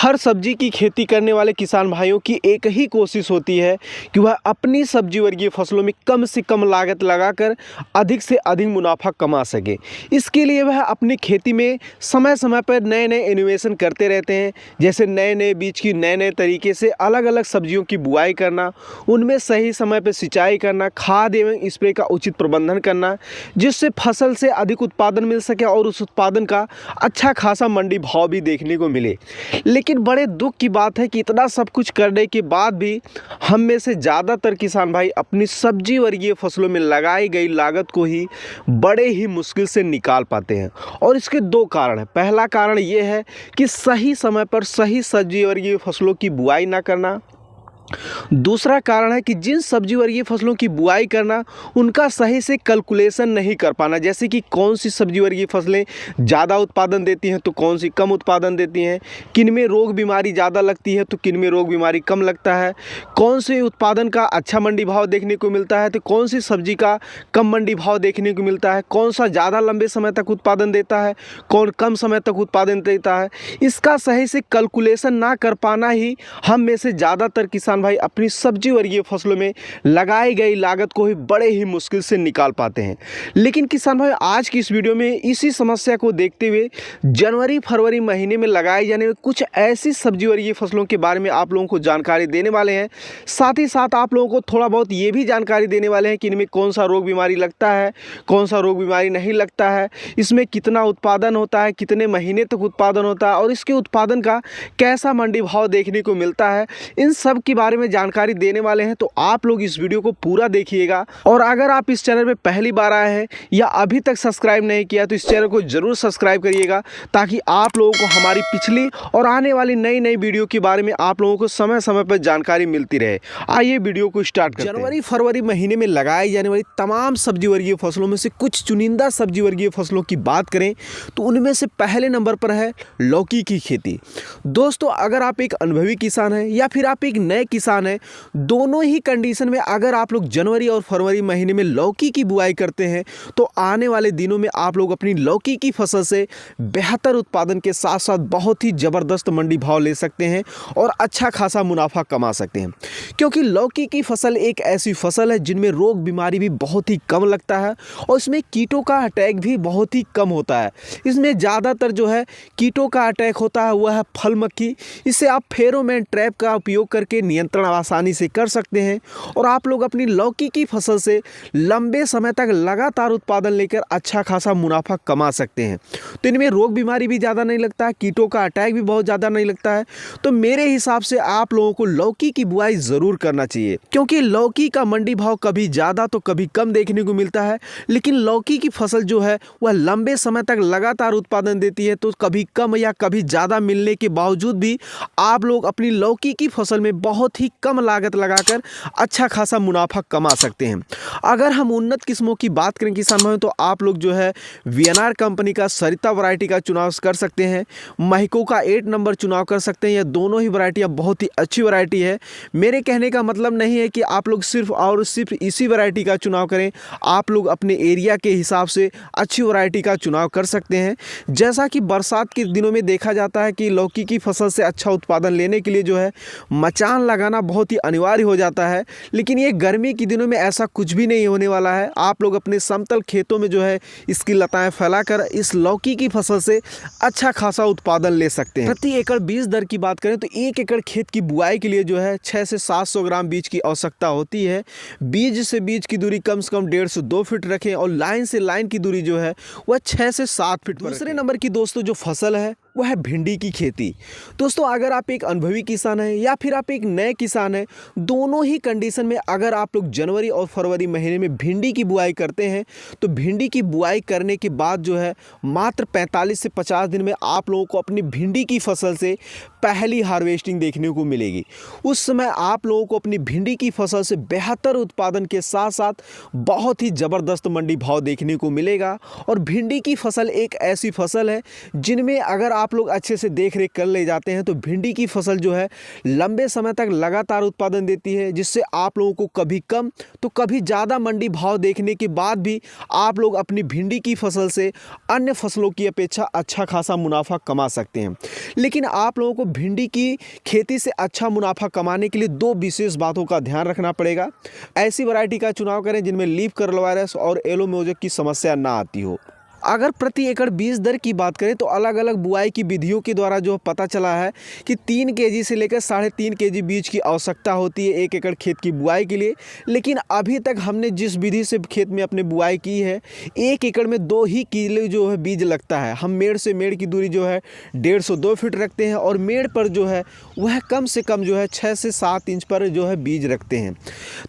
हर सब्जी की खेती करने वाले किसान भाइयों की एक ही कोशिश होती है कि वह अपनी सब्जी वर्गीय फसलों में कम से कम लागत लगाकर अधिक से अधिक मुनाफा कमा सके। इसके लिए वह अपनी खेती में समय समय पर नए नए इनोवेशन करते रहते हैं, जैसे नए नए बीज की नए नए तरीके से अलग अलग सब्जियों की बुआई करना, उनमें सही समय पर सिंचाई करना, खाद एवं स्प्रे का उचित प्रबंधन करना, जिससे फसल से अधिक उत्पादन मिल सके और उस उत्पादन का अच्छा खासा मंडी भाव भी देखने को मिले। लेकिन बड़े दुख की बात है कि इतना सब कुछ करने के बाद भी हम में से ज़्यादातर किसान भाई अपनी सब्जी वर्गीय फसलों में लगाई गई लागत को ही बड़े ही मुश्किल से निकाल पाते हैं। और इसके दो कारण हैं। पहला कारण ये है कि सही समय पर सही सब्जी वर्गीय फसलों की बुआई ना करना। दूसरा कारण है कि जिन सब्जी वर्गीय फसलों की बुआई करना उनका सही से कैलकुलेशन नहीं कर पाना, जैसे कि कौन सी सब्जी वर्गीय फसलें ज़्यादा उत्पादन देती हैं तो कौन सी कम उत्पादन देती हैं, किन में रोग बीमारी ज़्यादा लगती है तो किन में रोग बीमारी कम लगता है, कौन से उत्पादन का अच्छा मंडी भाव देखने को मिलता है तो कौन सी सब्जी का कम मंडी भाव देखने को मिलता है, कौन सा ज़्यादा लंबे समय तक उत्पादन देता है, कौन कम समय तक उत्पादन देता है। इसका सही से कैलकुलेशन ना कर पाना ही हम में से ज़्यादातर किसान भाई अपनी सब्जी वर्गीय फसलों में लगाई गई लागत को ही बड़े ही मुश्किल से निकाल पाते हैं। लेकिन किसान भाई आज की इस वीडियो में इसी समस्या को देखते हुए जनवरी फरवरी महीने में लगाए जाने वाली कुछ ऐसी सब्जी वर्गीय फसलों के बारे में आप लोगों को जानकारी देने वाले हैं। साथ ही साथ आप लोगों को थोड़ा बहुत ये भी जानकारी देने वाले हैं कि इनमें कौन सा रोग बीमारी लगता है, कौन सा रोग बीमारी नहीं लगता है, इसमें कितना उत्पादन होता है, कितने महीने तक उत्पादन होता है और इसके उत्पादन का कैसा मंडी भाव देखने को मिलता है। इन सब के बारे में जानकारी देने वाले हैं, तो आप लोग इस वीडियो को पूरा देखिएगा। और अगर आप इस चैनल पे पहली बार आए हैं या अभी तक सब्सक्राइब नहीं किया तो इस चैनल को जरूर सब्सक्राइब करिएगा, ताकि आप लोगों को हमारी पिछली और आने वाली नई नई वीडियो के बारे में आप लोगों को समय समय पर जानकारी मिलती रहे। आइए वीडियो को स्टार्ट करते हैं। जनवरी फरवरी महीने में लगाई जाने वाली तमाम सब्जी वर्गीय फसलों में से कुछ चुनिंदा सब्जी वर्गीय फसलों की बात करें तो उनमें से पहले नंबर पर है लौकी की खेती। दोस्तों, अगर आप एक अनुभवी किसान हैं या फिर आप एक नए किसान है, दोनों ही कंडीशन में अगर आप लोग जनवरी और फरवरी महीने में लौकी की बुआई करते हैं तो आने वाले दिनों में आप लोग अपनी लौकी की फसल से बेहतर उत्पादन के साथ साथ बहुत ही ज़बरदस्त मंडी भाव ले सकते हैं और अच्छा खासा मुनाफा कमा सकते हैं। क्योंकि लौकी की फसल एक ऐसी फसल है जिनमें रोग बीमारी भी बहुत ही कम लगता है और इसमें कीटों का अटैक भी बहुत ही कम होता है। इसमें ज़्यादातर जो है कीटों का अटैक होता है वह है फल मक्खी। इससे आप फेरोमोन ट्रैप का उपयोग करके नियंत्रण आसानी से कर सकते हैं और आप लोग अपनी लौकी की फसल से लंबे समय तक लगातार उत्पादन लेकर अच्छा खासा मुनाफा कमा सकते हैं। तो इनमें रोग बीमारी भी ज़्यादा नहीं लगता है, कीटों का अटैक भी बहुत ज़्यादा नहीं लगता है। तो मेरे हिसाब से आप लोगों को लौकी की बुआई ज़रूर करना चाहिए, क्योंकि लौकी का मंडी भाव कभी ज़्यादा तो कभी कम देखने को मिलता है। लेकिन लौकी की फसल जो है वह लंबे समय तक लगातार उत्पादन देती है, तो कभी कम या कभी ज़्यादा मिलने के बावजूद भी आप लोग अपनी लौकी की फसल में बहुत ही कम लागत लगाकर अच्छा खासा मुनाफा कमा सकते हैं। अगर हम उन्नत किस्मों की बात करें किसान भाइयों, तो आप लोग जो है वीएनआर कंपनी का सरिता वैरायटी का चुनाव कर सकते हैं, महिको का 8 नंबर चुनाव कर सकते हैं। यह दोनों ही वैरायटियां बहुत ही अच्छी वैरायटी है। मेरे कहने का मतलब नहीं है कि आप लोग सिर्फ और सिर्फ इसी वैरायटी का चुनाव करें। आप लोग अपने एरिया के हिसाब से अच्छी वैरायटी का चुनाव कर सकते हैं। जैसा कि बरसात के दिनों में देखा जाता है कि लौकी की फसल से अच्छा उत्पादन लेने के लिए जो है मचान लगाना बहुत ही अनिवार्य हो जाता है। लेकिन ये गर्मी के दिनों में ऐसा कुछ भी नहीं होने वाला है। आप लोग अपने समतल खेतों में जो है इसकी लताएं फैलाकर इस लौकी की फसल से अच्छा खासा उत्पादन ले सकते हैं। प्रति एकड़ बीज दर की बात करें तो 1 एकड़ खेत की बुआई के लिए जो है 600 से 700 ग्राम बीज की आवश्यकता होती है। बीज से बीज की दूरी कम से कम 1.5 से 2 फीट रखें और लाइन से लाइन की दूरी जो है वह 6 से 7 फीट। दूसरे नंबर की दोस्तों जो फसल है वह है भिंडी की खेती। दोस्तों, अगर आप एक अनुभवी किसान हैं या फिर आप एक नए किसान हैं, दोनों ही कंडीशन में अगर आप लोग जनवरी और फरवरी महीने में भिंडी की बुआई करते हैं तो भिंडी की बुआई करने के बाद जो है मात्र 45 से 50 दिन में आप लोगों को अपनी भिंडी की फसल से पहली हार्वेस्टिंग देखने को मिलेगी। उस समय आप लोगों को अपनी भिंडी की फसल से बेहतर उत्पादन के साथ साथ बहुत ही ज़बरदस्त मंडी भाव देखने को मिलेगा। और भिंडी की फसल एक ऐसी फसल है जिनमें अगर आप लोग अच्छे से देख रेख कर ले जाते हैं तो भिंडी की फसल जो है लंबे समय तक लगातार उत्पादन देती है, जिससे आप लोगों को कभी कम तो कभी ज़्यादा मंडी भाव देखने के बाद भी आप लोग अपनी भिंडी की फसल से अन्य फसलों की अपेक्षा अच्छा खासा मुनाफा कमा सकते हैं। लेकिन आप लोगों को भिंडी की खेती से अच्छा मुनाफा कमाने के लिए दो विशेष बातों का ध्यान रखना पड़ेगा। ऐसी वैरायटी का चुनाव करें जिनमें लीफ कर्ल वायरस और येलो मोजेक की समस्या ना आती हो। अगर प्रति एकड़ बीज दर की बात करें तो अलग अलग बुआई की विधियों के द्वारा जो पता चला है कि 3 केजी से लेकर 3.5 केजी बीज की आवश्यकता होती है 1 एकड़ खेत की बुआई के लिए। लेकिन अभी तक हमने जिस विधि से खेत में अपने बुआई की है 1 एकड़ में 2 ही किलो जो है बीज लगता है। हम मेड़ से मेड़ की दूरी जो है 150-2 फीट रखते हैं और मेड़ पर जो है वह कम से कम जो है 6 से 7 इंच पर जो है बीज रखते हैं।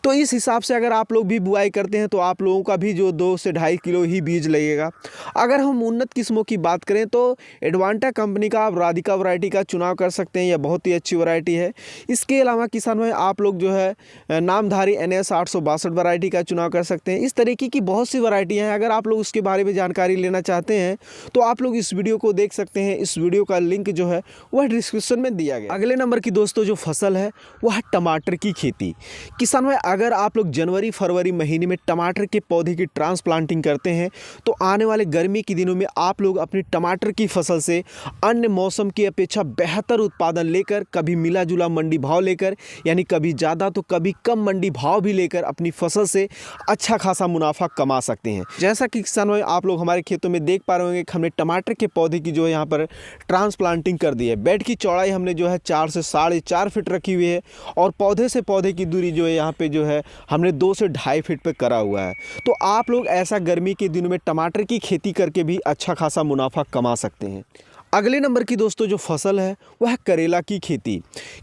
तो इस हिसाब से अगर आप लोग भी बुआई करते हैं तो आप लोगों का भी जो 2 से 2.5 किलो ही बीज लगेगा। अगर हम उन्नत किस्मों की बात करें तो एडवांटा कंपनी का आप राधिका वैरायटी का चुनाव कर सकते हैं, यह बहुत ही अच्छी वैरायटी है। इसके अलावा किसान भाई आप लोग जो है नामधारी NS 862 वैरायटी का चुनाव कर सकते हैं। इस तरीके की बहुत सी वैरायटियां हैं। अगर आप लोग उसके बारे में जानकारी लेना चाहते हैं तो आप लोग इस वीडियो को देख सकते हैं। इस वीडियो का लिंक जो है वह डिस्क्रिप्शन में दिया गया। अगले नंबर की दोस्तों जो फसल है वह टमाटर की खेती। किसान भाई अगर आप लोग जनवरी फरवरी महीने में टमाटर के पौधे की ट्रांसप्लांटिंग करते हैं तो आने वाले गर्मी के दिनों में आप लोग अपनी टमाटर की फसल से अन्य मौसम की अपेक्षा बेहतर उत्पादन लेकर, कभी मिला जुला मंडी भाव लेकर, यानी कभी ज़्यादा तो कभी कम मंडी भाव भी लेकर अपनी फसल से अच्छा खासा मुनाफा कमा सकते हैं। जैसा कि किसान भाई आप लोग हमारे खेतों में देख पा रहे होंगे कि हमने टमाटर के पौधे की जो है यहाँ पर ट्रांसप्लांटिंग कर दी है। बेड की चौड़ाई हमने जो है 4 से 4.5 फीट रखी हुई है और पौधे से पौधे की दूरी जो है यहाँ पे जो है हमने 2 से 2.5 फीट पे करा हुआ है। तो आप लोग ऐसा गर्मी के दिनों में टमाटर की खेती करके भी अच्छा खासा मुनाफा कमा सकते हैं। अगले नंबर की दोस्तों जो फसल है वह करेला की खेती।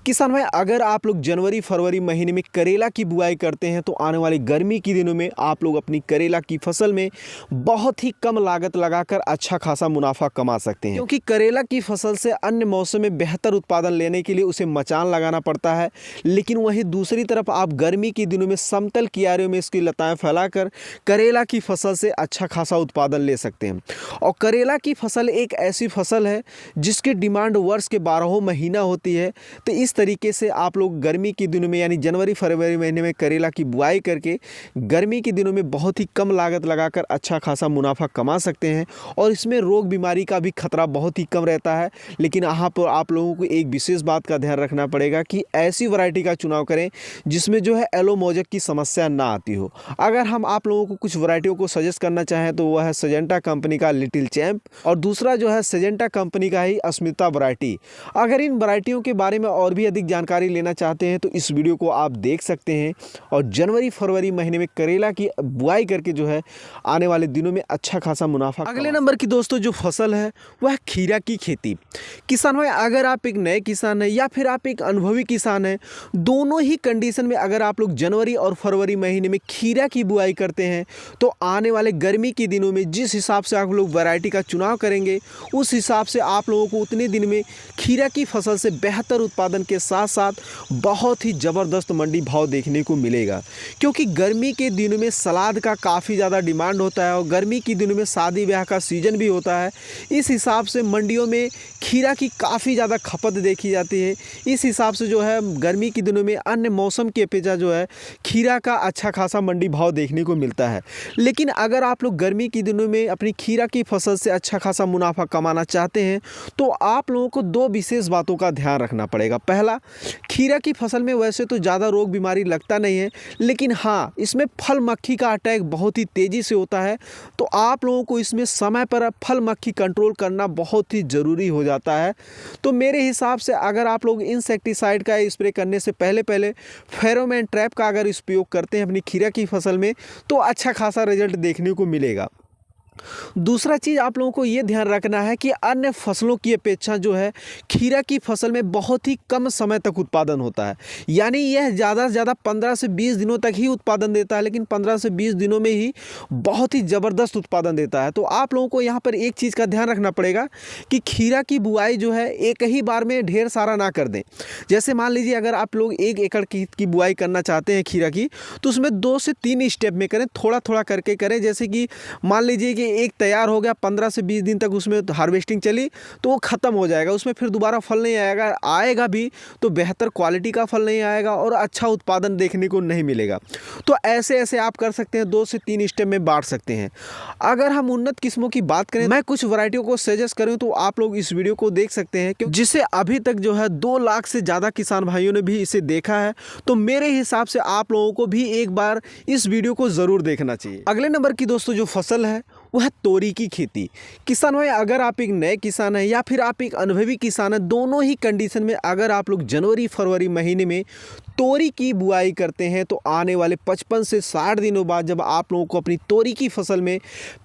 किसान भाई अगर आप लोग जनवरी फरवरी महीने में करेला की बुआई करते हैं तो आने वाले गर्मी के दिनों में आप लोग अपनी करेला की फसल में बहुत ही कम लागत लगाकर अच्छा खासा मुनाफा कमा सकते हैं। क्योंकि करेला की फसल से अन्य मौसम में बेहतर उत्पादन लेने के लिए उसे मचान लगाना पड़ता है, लेकिन वहीं दूसरी तरफ आप गर्मी के दिनों में समतल कियारियों में इसकी लताएँ फैलाकर करेला की फसल से अच्छा खासा उत्पादन ले सकते हैं। और करेला की फसल एक ऐसी फसल है जिसकी डिमांड वर्ष के 12 महीना होती है। तो इस तरीके से आप लोग गर्मी के दिनों में यानी जनवरी फरवरी महीने में करेला की बुआई करके गर्मी के दिनों में बहुत ही कम लागत लगाकर अच्छा खासा मुनाफा कमा सकते हैं। और इसमें रोग बीमारी का भी खतरा बहुत ही कम रहता है। लेकिन यहाँ पर आप लोगों को एक विशेष बात का ध्यान रखना पड़ेगा कि ऐसी वैरायटी का चुनाव करें जिसमें जो है येलो मोजेक की समस्या ना आती हो। अगर हम आप लोगों को कुछ वैरायटियों को सजेस्ट करना चाहें तो वह है सिजेंटा कंपनी का लिटिल चैम्प और दूसरा जो है सिजेंटा कंपनी का ही अस्मिता वैरायटी। अगर इन वैरायटियों के बारे में और भी अधिक जानकारी लेना चाहते हैं तो इस वीडियो को आप देख सकते हैं। और जनवरी फरवरी महीने में करेला की बुआई करके जो है आने वाले दिनों में अच्छा खासा मुनाफा। अगले नंबर की दोस्तों जो फसल है वह खीरा की खेती। किसान भाई अगर आप एक नए किसान हैं या फिर आप एक अनुभवी किसान हैं, दोनों ही कंडीशन में अगर आप लोग जनवरी और फरवरी महीने में खीरा की बुआई करते हैं तो आने वाले गर्मी के दिनों में जिस हिसाब से आप लोग वैरायटी का चुनाव करेंगे उस हिसाब से आप लोगों को उतने दिन में खीरा की फसल से बेहतर उत्पादन के साथ साथ बहुत ही ज़बरदस्त मंडी भाव देखने को मिलेगा। क्योंकि गर्मी के दिनों में सलाद का काफ़ी ज़्यादा डिमांड होता है और गर्मी के दिनों में शादी ब्याह का सीज़न भी होता है। इस हिसाब से मंडियों में खीरा की काफ़ी ज़्यादा खपत देखी जाती है। इस हिसाब से जो है गर्मी के दिनों में अन्य मौसम की अपेक्षा जो है खीरा का अच्छा खासा मंडी भाव देखने को मिलता है। लेकिन अगर आप लोग गर्मी के दिनों में अपनी खीरा की फसल से अच्छा खासा मुनाफा कमाना चाहते हैं तो आप लोगों को दो विशेष बातों का ध्यान रखना पड़ेगा। पहला, खीरा की फसल में वैसे तो ज़्यादा रोग बीमारी लगता नहीं है, लेकिन हाँ इसमें फल मक्खी का अटैक बहुत ही तेज़ी से होता है। तो आप लोगों को इसमें समय पर फल मक्खी कंट्रोल करना बहुत ही ज़रूरी हो जाता है। तो मेरे हिसाब से अगर आप लोग इंसेक्टिसाइड का स्प्रे करने से पहले फेरोमोन ट्रैप का अगर उपयोग करते हैं अपनी खीरा की फसल में तो अच्छा खासा रिजल्ट देखने को मिलेगा। दूसरा चीज़ आप लोगों को ये ध्यान रखना है कि अन्य फसलों की अपेक्षा जो है खीरा की फसल में बहुत ही कम समय तक उत्पादन होता है। यानी यह ज़्यादा से ज़्यादा 15 से 20 दिनों तक ही उत्पादन देता है, लेकिन 15 से 20 दिनों में ही बहुत ही ज़बरदस्त उत्पादन देता है। तो आप लोगों को यहाँ पर एक चीज़ का ध्यान रखना पड़ेगा कि खीरा की बुआई जो है एक ही बार में ढेर सारा ना कर दें। जैसे मान लीजिए अगर आप लोग 1 एकड़ की बुआई करना चाहते हैं खीरा की, तो उसमें 2 से 3 स्टेप में करें, थोड़ा थोड़ा करके करें। जैसे कि मान लीजिए कि क्योंकि एक तैयार हो गया 15 से 20 दिन तक उसमें हार्वेस्टिंग चली तो वो ख़त्म हो जाएगा, उसमें फिर दोबारा फल नहीं आएगा, आएगा भी तो बेहतर क्वालिटी का फल नहीं आएगा और अच्छा उत्पादन देखने को नहीं मिलेगा। तो ऐसे ऐसे आप कर सकते हैं, 2 से 3 स्टेप में बांट सकते हैं। अगर हम उन्नत किस्मों की बात करें, मैं कुछ वैरायटियों को सजेस्ट करूं तो आप लोग इस वीडियो को देख सकते हैं, क्योंकि जिसे अभी तक जो है 2 लाख से ज़्यादा किसान भाइयों ने भी इसे देखा है। तो मेरे हिसाब से आप लोगों को भी एक बार इस वीडियो को ज़रूर देखना चाहिए। अगले नंबर की दोस्तों जो फसल है वो है तोरी की खेती। किसान भाई, अगर आप एक नए किसान हैं या फिर आप एक अनुभवी किसान हैं, दोनों ही कंडीशन में अगर आप लोग जनवरी फरवरी महीने में तोरी की बुआई करते हैं तो आने वाले 55 से 60 दिनों बाद जब आप लोगों को अपनी तोरी की फसल में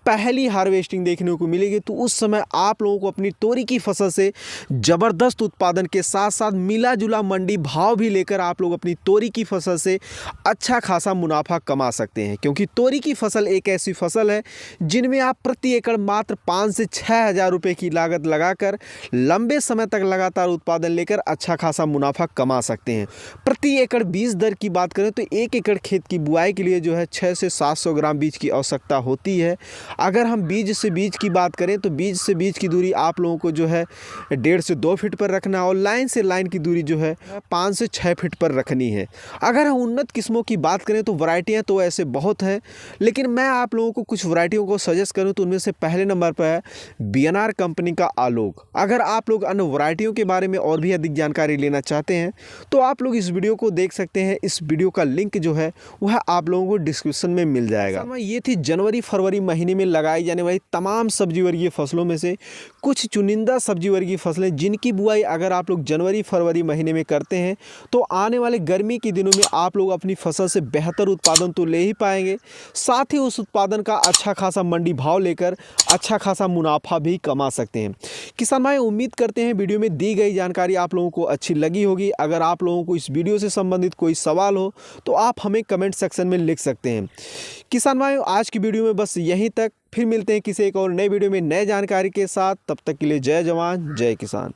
पहली हार्वेस्टिंग देखने को मिलेगी, तो उस समय आप लोगों को अपनी तोरी की फसल से ज़बरदस्त उत्पादन के साथ साथ मिला जुला मंडी भाव भी लेकर आप लोग अपनी तोरी की फसल से अच्छा खासा मुनाफा कमा सकते हैं। क्योंकि तोरी की फसल एक ऐसी फसल है जिनमें आप प्रति एकड़ मात्र 5 से 6 हज़ार रुपये की लागत लगाकर लंबे समय तक लगातार उत्पादन लेकर अच्छा खासा मुनाफा कमा सकते हैं। प्रति एकड़ बीज दर की बात करें तो 1 एकड़ खेत की बुआई के लिए जो है 600 से 700 ग्राम बीज की आवश्यकता होती है। अगर हम बीज से बीज की बात करें तो बीज से बीज की दूरी आप लोगों को जो है 1.5 से 2 फीट पर रखना और लाइन से लाइन की दूरी जो है 5 से 6 फीट पर रखनी है। अगर हम उन्नत किस्मों की बात करें तो वैरायटियाँ तो ऐसे बहुत हैं, लेकिन मैं आप लोगों को कुछ वैरायटियों को सजेस्ट करूँ तो उनमें से पहले नंबर पर है बीएनआर कंपनी का आलोक। अगर आप लोग अन्य वैरायटियों के बारे में और भी अधिक जानकारी लेना चाहते हैं तो आप लोग इस वीडियो को देख सकते हैं। इस वीडियो का लिंक जो है वह आप लोगों को डिस्क्रिप्शन में मिल जाएगा। ये थी जनवरी फरवरी महीने में लगाई जाने वाली तमाम सब्जी वर्गीय फसलों में से कुछ चुनिंदा सब्जी वर्गीय फसलें जिनकी बुआई अगर आप लोग जनवरी फरवरी महीने में करते हैं तो आने वाले गर्मी के दिनों में आप लोग अपनी फसल से बेहतर उत्पादन तो ले ही पाएंगे, साथ ही उस उत्पादन का अच्छा खासा मंडी भाव लेकर अच्छा खासा मुनाफा भी कमा सकते हैं। किसान भाई, उम्मीद करते हैं वीडियो में दी गई जानकारी आप लोगों को अच्छी लगी होगी। अगर आप लोगों को इस वीडियो से संबंधित कोई सवाल हो तो आप हमें कमेंट सेक्शन में लिख सकते हैं। किसान भाई, आज की वीडियो में बस यहीं तक, फिर मिलते हैं किसी एक और नए वीडियो में नए जानकारी के साथ। तब तक के लिए जय जवान जय किसान।